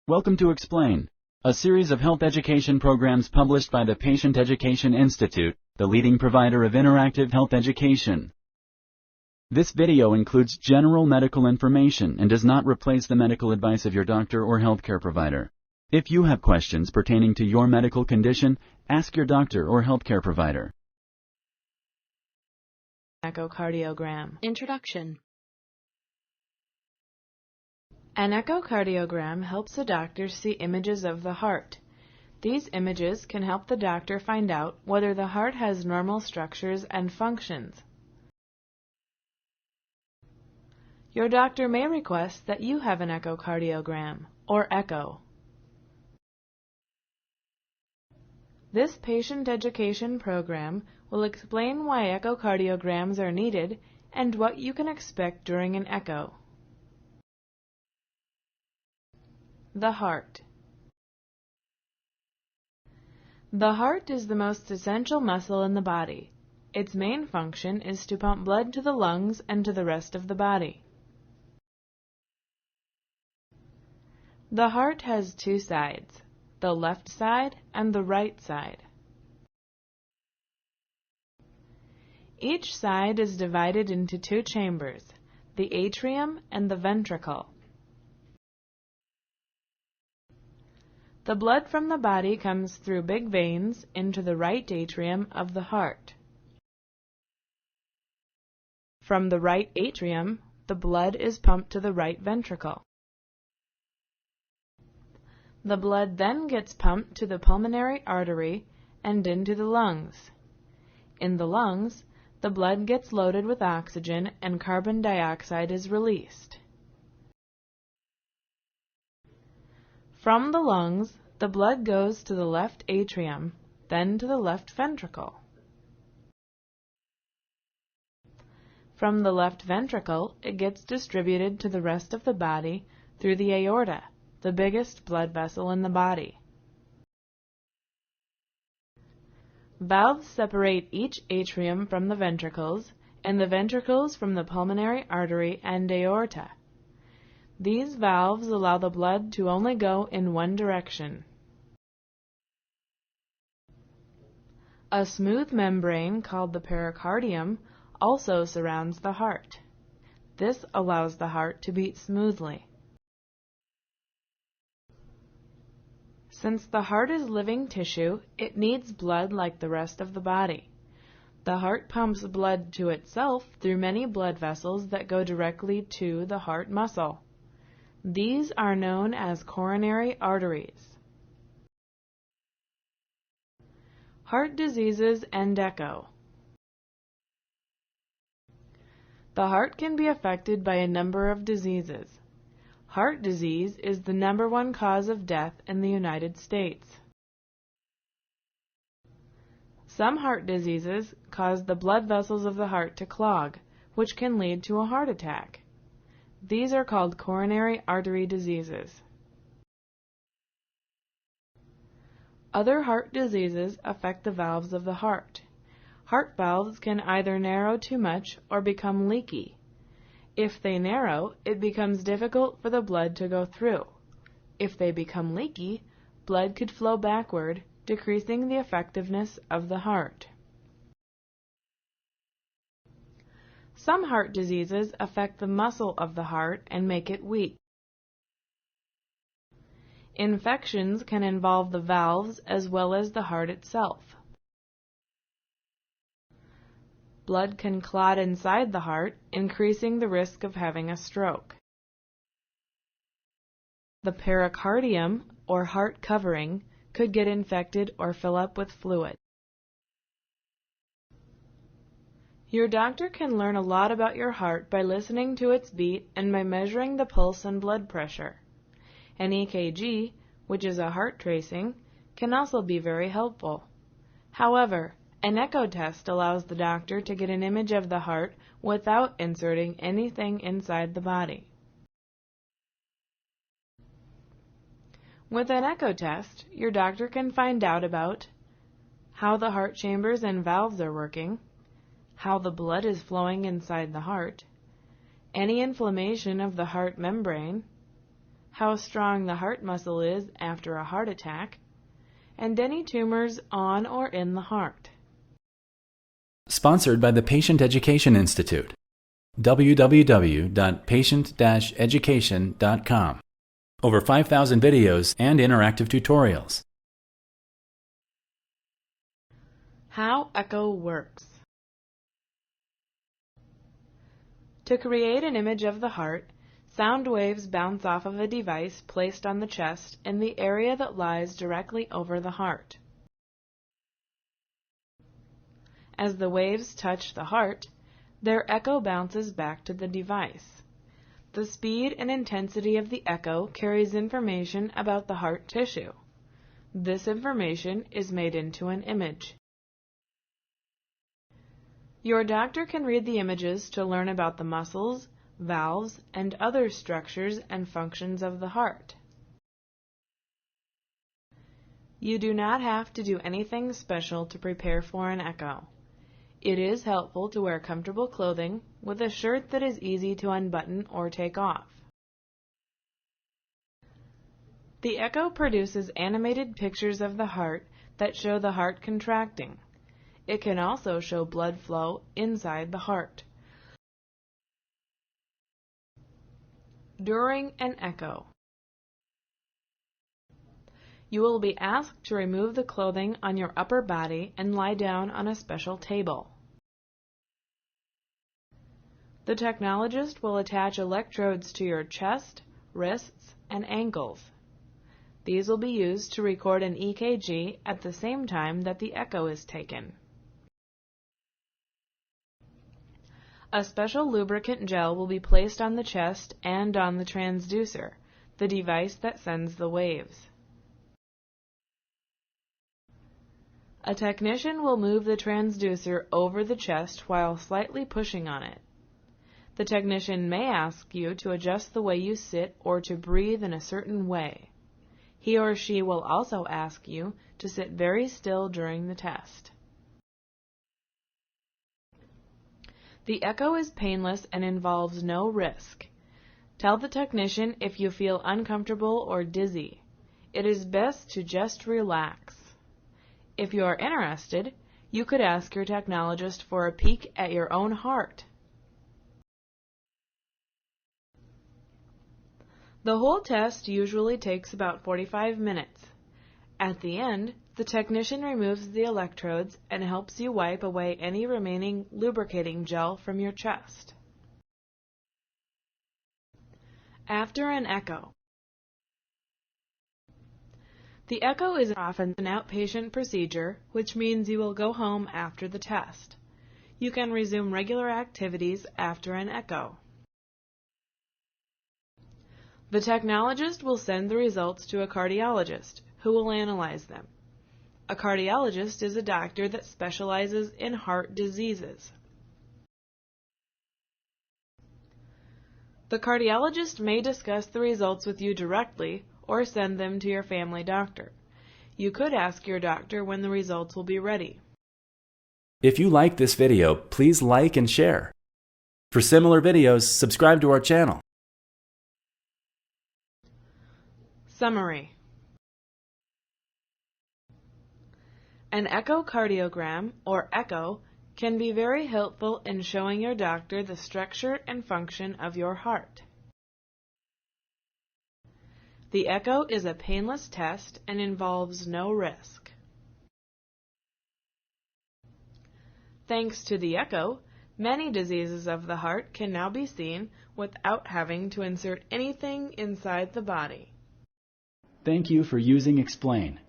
Welcome to Explain, a series of health education programs published by the Patient Education Institute, the leading provider of interactive health education. This video includes general medical information and does not replace the medical advice of your doctor or healthcare provider. If you have questions pertaining to your medical condition, ask your doctor or healthcare provider. Echocardiogram. Introduction. An echocardiogram helps a doctor see images of the heart. These images can help the doctor find out whether the heart has normal structures and functions. Your doctor may request that you have an echocardiogram, or echo. This patient education program will explain why echocardiograms are needed and what you can expect during an echo. The heart. The heart is the most essential muscle in the body. Its main function is to pump blood to the lungs and to the rest of the body. The heart has two sides, the left side and the right side. Each side is divided into two chambers, the atrium and the ventricle. The blood from the body comes through big veins into the right atrium of the heart. From the right atrium, the blood is pumped to the right ventricle. The blood then gets pumped to the pulmonary artery and into the lungs. In the lungs, the blood gets loaded with oxygen and carbon dioxide is released. From the lungs, the blood goes to the left atrium, then to the left ventricle. From the left ventricle, it gets distributed to the rest of the body through the aorta, the biggest blood vessel in the body. Valves separate each atrium from the ventricles, and the ventricles from the pulmonary artery and aorta. These valves allow the blood to only go in one direction. A smooth membrane called the pericardium also surrounds the heart. This allows the heart to beat smoothly. Since the heart is living tissue, it needs blood like the rest of the body. The heart pumps blood to itself through many blood vessels that go directly to the heart muscle. These are known as coronary arteries. Heart diseases and echo. The heart can be affected by a number of diseases. Heart disease is the #1 cause of death in the United States. Some heart diseases cause the blood vessels of the heart to clog, which can lead to a heart attack. These are called coronary artery diseases. Other heart diseases affect the valves of the heart. Heart valves can either narrow too much or become leaky. If they narrow, it becomes difficult for the blood to go through. If they become leaky, blood could flow backward, decreasing the effectiveness of the heart. Some heart diseases affect the muscle of the heart and make it weak. Infections can involve the valves as well as the heart itself. Blood can clot inside the heart, increasing the risk of having a stroke. The pericardium, or heart covering, could get infected or fill up with fluid. Your doctor can learn a lot about your heart by listening to its beat and by measuring the pulse and blood pressure. An EKG, which is a heart tracing, can also be very helpful. However, an echo test allows the doctor to get an image of the heart without inserting anything inside the body. With an echo test, your doctor can find out about how the heart chambers and valves are working, how the blood is flowing inside the heart, any inflammation of the heart membrane, how strong the heart muscle is after a heart attack, and any tumors on or in the heart. Sponsored by the Patient Education Institute. www.patient-education.com. Over 5,000 videos and interactive tutorials. How echo works. To create an image of the heart, sound waves bounce off of a device placed on the chest in the area that lies directly over the heart. As the waves touch the heart, their echo bounces back to the device. The speed and intensity of the echo carries information about the heart tissue. This information is made into an image. Your doctor can read the images to learn about the muscles, valves, and other structures and functions of the heart. You do not have to do anything special to prepare for an echo. It is helpful to wear comfortable clothing with a shirt that is easy to unbutton or take off. The echo produces animated pictures of the heart that show the heart contracting. It can also show blood flow inside the heart. During an echo, you will be asked to remove the clothing on your upper body and lie down on a special table. The technologist will attach electrodes to your chest, wrists, and ankles. These will be used to record an EKG at the same time that the echo is taken. A special lubricant gel will be placed on the chest and on the transducer, the device that sends the waves. A technician will move the transducer over the chest while slightly pushing on it. The technician may ask you to adjust the way you sit or to breathe in a certain way. He or she will also ask you to sit very still during the test. The echo is painless and involves no risk. Tell the technician if you feel uncomfortable or dizzy. It is best to just relax. If you are interested, you could ask your technologist for a peek at your own heart. The whole test usually takes about 45 minutes. At the end, the technician removes the electrodes and helps you wipe away any remaining lubricating gel from your chest. After an echo. The echo is often an outpatient procedure, which means you will go home after the test. You can resume regular activities after an echo. The technologist will send the results to a cardiologist, who will analyze them. A cardiologist is a doctor that specializes in heart diseases. The cardiologist may discuss the results with you directly or send them to your family doctor. You could ask your doctor when the results will be ready. If you like this video, please like and share. For similar videos, subscribe to our channel. Summary. An echocardiogram, or echo, can be very helpful in showing your doctor the structure and function of your heart. The echo is a painless test and involves no risk. Thanks to the echo, many diseases of the heart can now be seen without having to insert anything inside the body. Thank you for using Explain.